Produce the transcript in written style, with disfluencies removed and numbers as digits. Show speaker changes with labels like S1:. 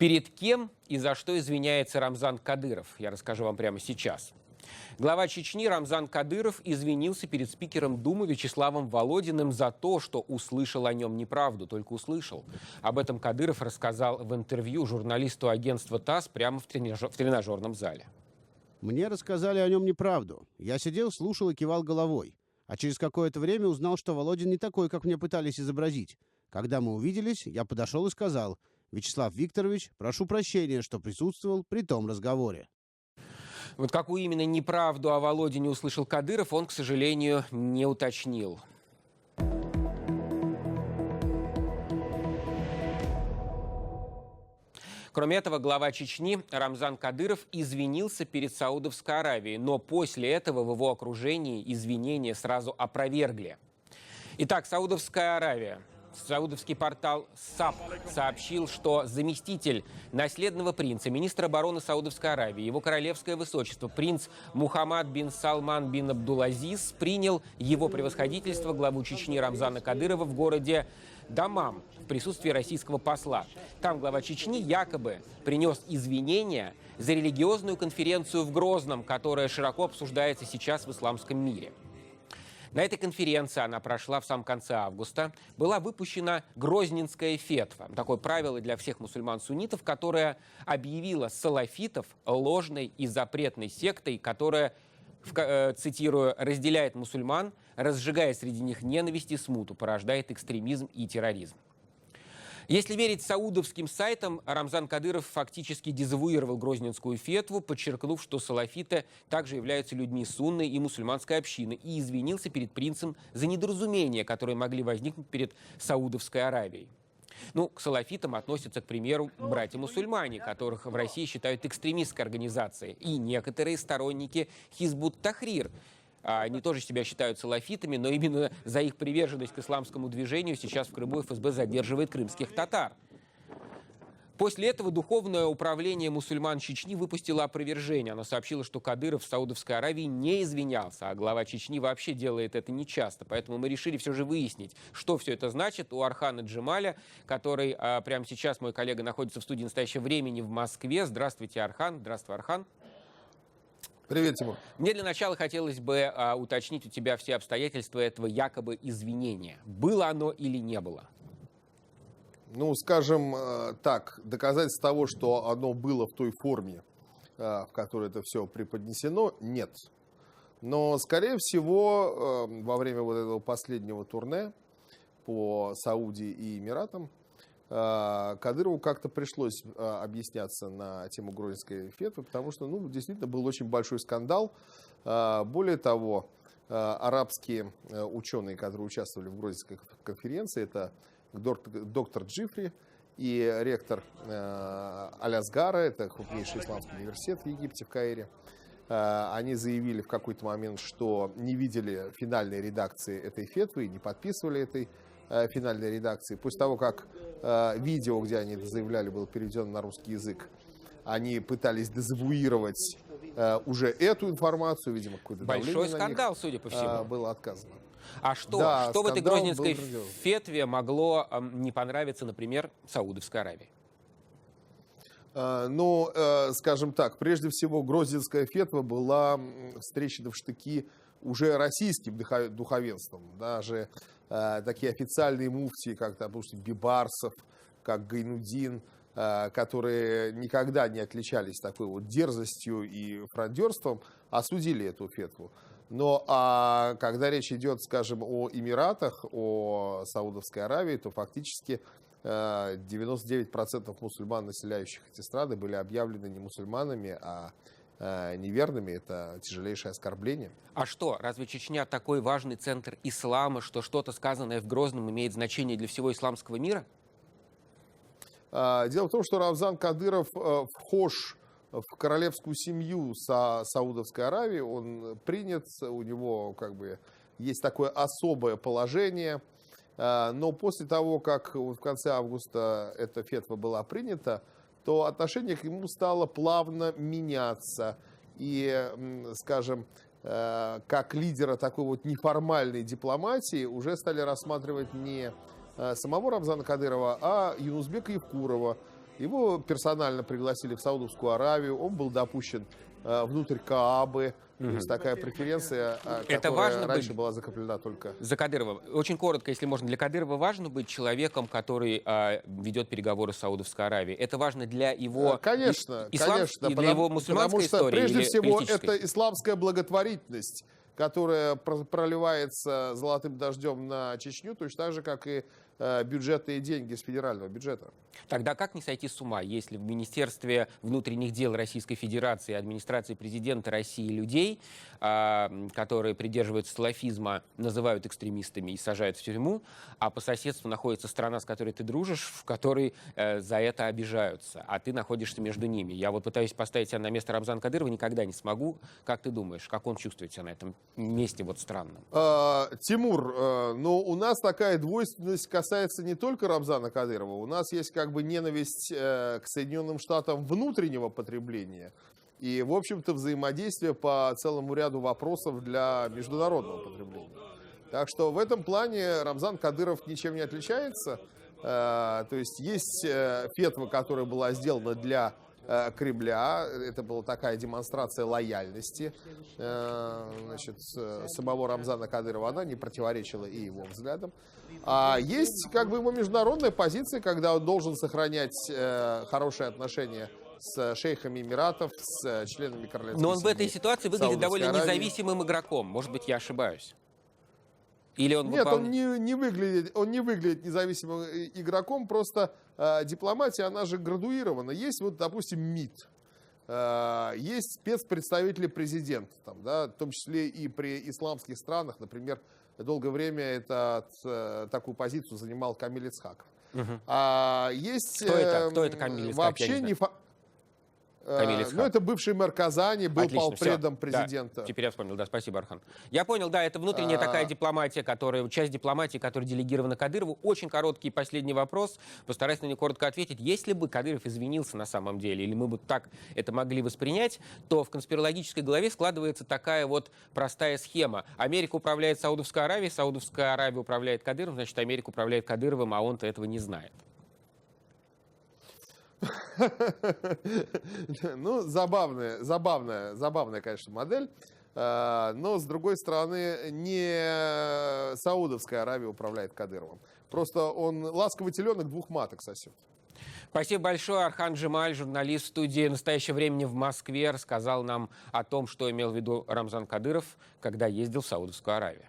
S1: Перед кем и за что извиняется Рамзан Кадыров, я расскажу вам прямо сейчас. Глава Чечни Рамзан Кадыров извинился перед спикером Думы Вячеславом Володиным за то, что услышал о нем неправду, только услышал. Об этом Кадыров рассказал в интервью журналисту агентства ТАСС прямо в тренажерном зале.
S2: Мне рассказали о нем неправду. Я сидел, слушал и кивал головой. А через какое-то время узнал, что Володин не такой, как мне пытались изобразить. Когда мы увиделись, я подошел и сказал: «Вячеслав Викторович, прошу прощения, что присутствовал при том разговоре».
S1: Вот какую именно неправду о Володине услышал Кадыров, он, к сожалению, не уточнил. Кроме этого, глава Чечни Рамзан Кадыров извинился перед Саудовской Аравией, но после этого в его окружении извинения сразу опровергли. Итак, Саудовская Аравия. Саудовский портал САП сообщил, что заместитель наследного принца, министр обороны Саудовской Аравии, его королевское высочество, принц Мухаммад бин Салман бин Абдул-Азиз, принял его превосходительство главу Чечни Рамзана Кадырова в городе Даммам в присутствии российского посла. Там глава Чечни якобы принес извинения за религиозную конференцию в Грозном, которая широко обсуждается сейчас в исламском мире. На этой конференции, она прошла в самом конце августа, была выпущена Грозненская фетва. Такое правило для всех мусульман-суннитов, которое объявило салафитов ложной и запретной сектой, которая, цитирую, разделяет мусульман, разжигая среди них ненависть и смуту, порождает экстремизм и терроризм. Если верить саудовским сайтам, Рамзан Кадыров фактически дезавуировал Грозненскую фетву, подчеркнув, что салафиты также являются людьми сунной и мусульманской общины, и извинился перед принцем за недоразумения, которые могли возникнуть перед Саудовской Аравией. К салафитам относятся, к примеру, братья-мусульмане, которых в России считают экстремистской организацией, и некоторые сторонники Хизбут-Тахрир. Они тоже себя считают салафитами, но именно за их приверженность к исламскому движению сейчас в Крыму ФСБ задерживает крымских татар. После этого Духовное управление мусульман Чечни выпустило опровержение. Оно сообщило, что Кадыров в Саудовской Аравии не извинялся, а глава Чечни вообще делает это нечасто. Поэтому мы решили все же выяснить, что все это значит у Архана Джемаля, который прямо сейчас, мой коллега, находится в студии «Настоящего времени» в Москве. Здравствуйте, Архан. Здравствуй, Архан.
S3: Привет, Тимур.
S1: Мне для начала хотелось бы уточнить у тебя все обстоятельства этого якобы извинения. Было оно или не было?
S3: Скажем так, доказательств того, что оно было в той форме, в которой это все преподнесено, нет. Но, скорее всего, во время вот этого последнего турне по Саудии и Эмиратам Кадырову как-то пришлось объясняться на тему Грозненской фетвы, потому что, действительно, был очень большой скандал. Более того, арабские ученые, которые участвовали в Грозненской конференции, это доктор Джифри и ректор Аль-Азгара, это крупнейший исламский университет в Египте, в Каире, они заявили в какой-то момент, что не видели финальной редакции этой фетвы и не подписывали этой финальной редакции. После того, как видео, где они это заявляли, было переведено на русский язык, они пытались дезавуировать уже эту информацию, видимо, какой-то
S1: большой скандал, судя по всему.
S3: Было отказано.
S1: А что в этой Грозненской фетве могло не понравиться, например, Саудовской Аравии?
S3: Скажем так, прежде всего, Грозненская фетва была встречена в штыки уже российским духовенством. Даже такие официальные муфтии, как, допустим, Бибарсов, как Гайнудин, которые никогда не отличались такой вот дерзостью и фрондерством, осудили эту фетву. Но когда речь идет, скажем, о Эмиратах, о Саудовской Аравии, то фактически 99% мусульман, населяющих эти страны, были объявлены не мусульманами, а неверными. Это тяжелейшее оскорбление.
S1: А что, разве Чечня такой важный центр ислама, что что-то сказанное в Грозном имеет значение для всего исламского мира?
S3: Дело в том, что Рамзан Кадыров вхож в королевскую семью Саудовской Аравии, он принят, у него есть такое особое положение. Но после того, как в конце августа эта фетва была принята, то отношение к нему стало плавно меняться. И, скажем, как лидера такой вот неформальной дипломатии уже стали рассматривать не самого Рамзана Кадырова, а Юнусбека Евкурова, Его персонально пригласили в Саудовскую Аравию, он был допущен внутрь Каабы. То есть такая преференция, которая
S1: важно
S3: раньше
S1: быть
S3: была закреплена только...
S1: за Кадырова. Очень коротко, если можно, для Кадырова важно быть человеком, который ведет переговоры с Саудовской Аравией. Это важно для его
S3: Конечно, конечно.
S1: и для его мусульманской
S3: потому что
S1: истории
S3: прежде
S1: или
S3: всего
S1: политической?
S3: это исламская благотворительность, которая проливается золотым дождем на Чечню, точно так же, как и бюджетные деньги с федерального бюджета.
S1: Тогда как не сойти с ума, если в Министерстве внутренних дел Российской Федерации, администрации президента России людей, которые придерживаются салафизма, называют экстремистами и сажают в тюрьму, а по соседству находится страна, с которой ты дружишь, в которой за это обижаются, а ты находишься между ними. Я вот пытаюсь поставить себя на место Рамзана Кадырова, никогда не смогу. Как ты думаешь, как он чувствует себя на этом месте вот странном?
S3: Тимур, но у нас такая двойственность касается не только Рамзана Кадырова. У нас есть как бы ненависть к Соединенным Штатам внутреннего потребления и, в общем-то, взаимодействие по целому ряду вопросов для международного потребления. Так что в этом плане Рамзан Кадыров ничем не отличается. То есть есть фетва, которая была сделана для Кремля. Это была такая демонстрация лояльности самого Рамзана Кадырова. Она не противоречила и его взглядам. А есть как бы его международная позиция, когда он должен сохранять хорошие отношения с шейхами Эмиратов, с членами королевской семьи.
S1: Но он в этой ситуации выглядит довольно
S3: Аравии.
S1: независимым игроком. Может быть, я ошибаюсь. Или он
S3: Нет, он не выглядит независимым игроком, просто дипломатия, она же градуирована. Есть вот, допустим, МИД, есть спецпредставители президента, там, да, в том числе и при исламских странах, например, долгое время такую позицию занимал Камиль Ицхаков. Есть
S1: Кто это Камиль Ицхаков?
S3: вообще не... Ну, это бывший мэр Казани, был полпредом президента.
S1: Да, теперь я вспомнил, да, спасибо, Архан. Я понял, да, это внутренняя такая дипломатия, часть дипломатии, которая делегирована Кадырову. Очень короткий последний вопрос, постараюсь на него коротко ответить. Если бы Кадыров извинился на самом деле, или мы бы так это могли воспринять, то в конспирологической голове складывается такая вот простая схема. Америка управляет Саудовской Аравией, Саудовская Аравия управляет Кадыровым, значит, Америка управляет Кадыровым, а он-то этого не знает.
S3: Ну, забавная, конечно, модель. Но, с другой стороны, не Саудовская Аравия управляет Кадыровым. Просто он ласковый теленок двух маток сосет.
S1: Спасибо большое. Архан Джемаль, журналист студии «Настоящее время» в Москве, рассказал нам о том, что имел в виду Рамзан Кадыров, когда ездил в Саудовскую Аравию.